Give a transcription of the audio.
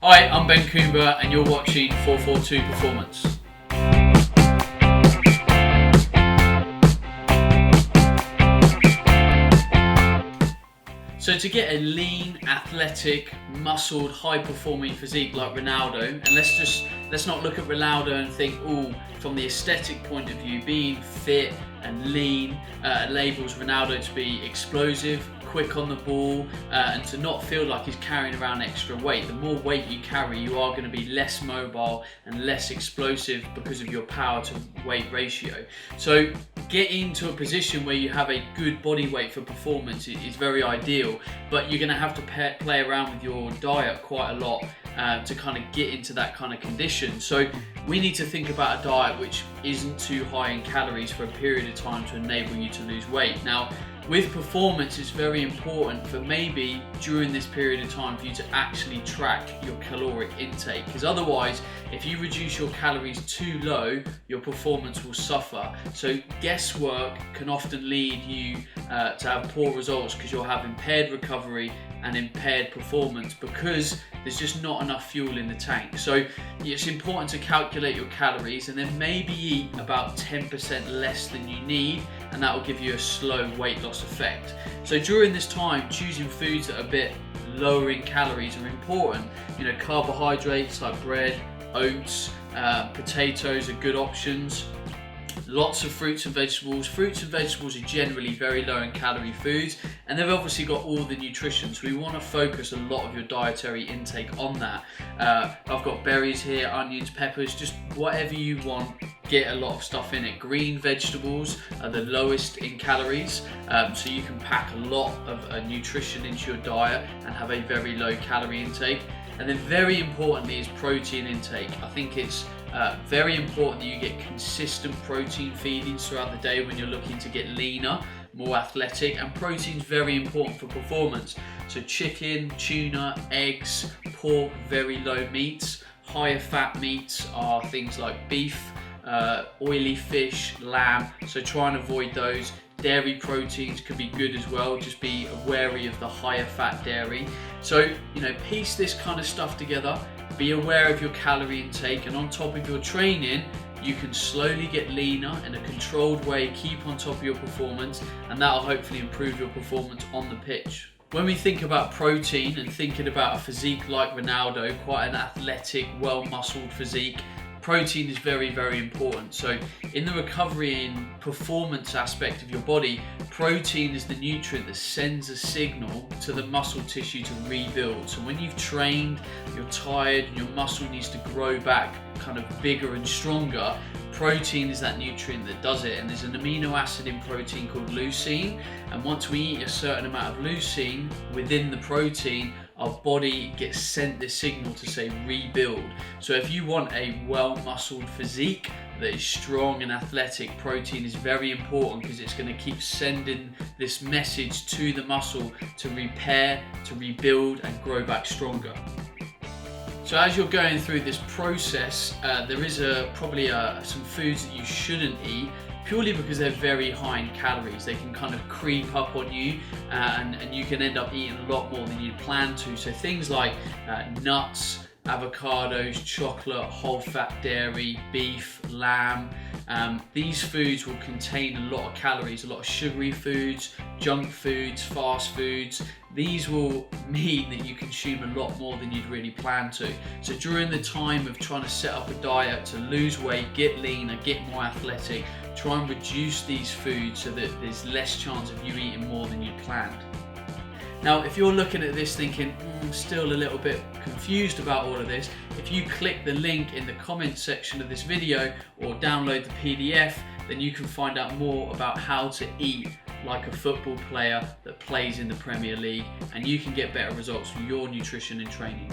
Hi, I'm Ben Coomber and you're watching 442 Performance. So to get a lean, athletic, muscled, high-performing physique like Ronaldo, and let's not look at Ronaldo and think, oh, from the aesthetic point of view, being fit and lean enables Ronaldo to be explosive, quick on the ball, and to not feel like he's carrying around extra weight. The more weight you carry, you are going to be less mobile and less explosive because of your power to weight ratio. So getting to a position where you have a good body weight for performance is very ideal, but you're going to have to play around with your diet quite a lot to kind of get into that kind of condition. So we need to think about a diet which isn't too high in calories for a period of time to enable you to lose weight. Now, with performance, it's very important for maybe during this period of time for you to actually track your caloric intake, because otherwise, if you reduce your calories too low, your performance will suffer. So guesswork can often lead you to have poor results because you'll have impaired recovery and impaired performance because there's just not enough fuel in the tank. So it's important to calculate your calories and then maybe eat about 10% less than you need, and that will give you a slow weight loss effect. So during this time, choosing foods that are a bit lower in calories are important. You know, carbohydrates like bread, oats, potatoes are good options. Lots of fruits and vegetables. Fruits and vegetables are generally very low in calorie foods, and they've obviously got all the nutrition, so we want to focus a lot of your dietary intake on that. I've got berries here, onions, peppers, just whatever you want. Get a lot of stuff in it. Green vegetables are the lowest in calories, so you can pack a lot of nutrition into your diet and have a very low calorie intake. And then very importantly is protein intake. I think it's very important that you get consistent protein feedings throughout the day when you're looking to get leaner, more athletic, and protein is very important for performance. So chicken, tuna, eggs, pork, very low meats. Higher fat meats are things like beef, oily fish, lamb, so try and avoid those. Dairy proteins can be good as well, just be wary of the higher fat dairy. So, you know, piece this kind of stuff together, be aware of your calorie intake, and on top of your training, you can slowly get leaner in a controlled way, keep on top of your performance, and that'll hopefully improve your performance on the pitch. When we think about protein and thinking about a physique like Ronaldo, quite an athletic, well-muscled physique, protein is very, very important. So in the recovery and performance aspect of your body, protein is the nutrient that sends a signal to the muscle tissue to rebuild. So when you've trained, you're tired, and your muscle needs to grow back kind of bigger and stronger, protein is that nutrient that does it. And there's an amino acid in protein called leucine, and once we eat a certain amount of leucine within the protein, our body gets sent this signal to say rebuild. So if you want a well-muscled physique that is strong and athletic, protein is very important because it's going to keep sending this message to the muscle to repair, to rebuild, and grow back stronger. So as you're going through this process, there is probably some foods that you shouldn't eat, purely because they're very high in calories. They can kind of creep up on you, and you can end up eating a lot more than you plan to. So things like nuts, avocados, chocolate, whole fat dairy, beef, lamb. These foods will contain a lot of calories, a lot of sugary foods, junk foods, fast foods. These will mean that you consume a lot more than you'd really plan to. So during the time of trying to set up a diet to lose weight, get leaner, get more athletic, try and reduce these foods so that there's less chance of you eating more than you'd planned. Now, if you're looking at this thinking, still a little bit confused about all of this, if you click the link in the comments section of this video or download the PDF, then you can find out more about how to eat like a football player that plays in the Premier League, and you can get better results from your nutrition and training.